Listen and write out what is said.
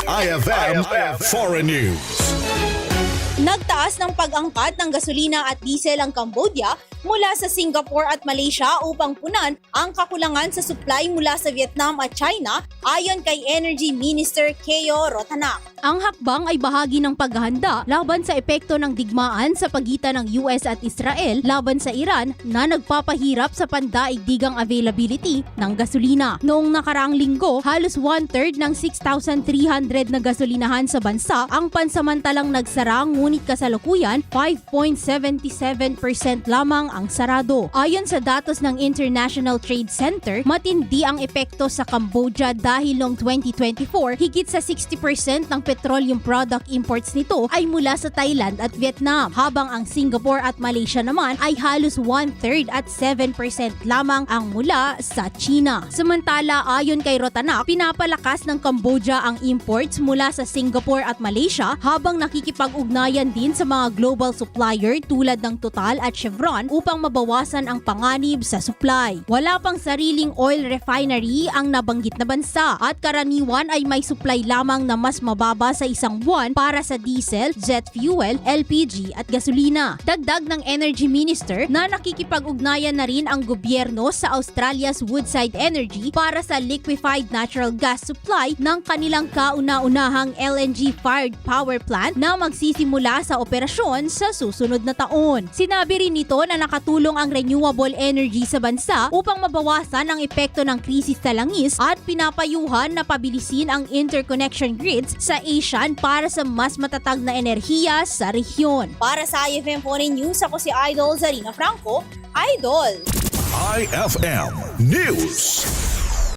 IFM Foreign News. Nagtaas ng pag-angkat ng gasolina at diesel ang Cambodia mula sa Singapore at Malaysia upang punan ang kakulangan sa supply mula sa Vietnam at China ayon kay Energy Minister Keo Rotanak. Ang hakbang ay bahagi ng paghahanda laban sa epekto ng digmaan sa pagitan ng US at Israel laban sa Iran na nagpapahirap sa pandaigdigang availability ng gasolina. Noong nakaraang linggo, halos 1/3 ng 6,300 na gasolinahan sa bansa ang pansamantalang nagsara, ngunit kasalukuyan 5.77% lamang ang sarado. Ayon sa datos ng International Trade Center, matindi ang epekto sa Cambodia dahil noong 2024, higit sa 60% ng petroleum product imports nito ay mula sa Thailand at Vietnam, habang ang Singapore at Malaysia naman ay halos 1/3 at 7% lamang ang mula sa China. Samantala, ayon kay Rotanak, pinapalakas ng Cambodia ang imports mula sa Singapore at Malaysia habang nakikipag-ugnayan din sa mga global supplier tulad ng Total at Chevron upang mabawasan ang panganib sa supply. Wala pang sariling oil refinery ang nabanggit na bansa at karaniwan ay may supply lamang na mas mababa sa isang buwan para sa diesel, jet fuel, LPG at gasolina. Dagdag ng Energy Minister na nakikipag-ugnayan na rin ang gobyerno sa Australia's Woodside Energy para sa liquefied natural gas supply ng kanilang kauna-unahang LNG-fired power plant na magsisimula sa operasyon sa susunod na taon. Sinabi rin nito na nakatulong ang renewable energy sa bansa upang mabawasan ang epekto ng krisis sa langis at pinapayuhan na pabilisin ang interconnection grids sa ASEAN para sa mas matatag na enerhiya sa rehiyon. Para sa IFM Foreign News, ako si Idol Zarina Franco. Idol! IFM News.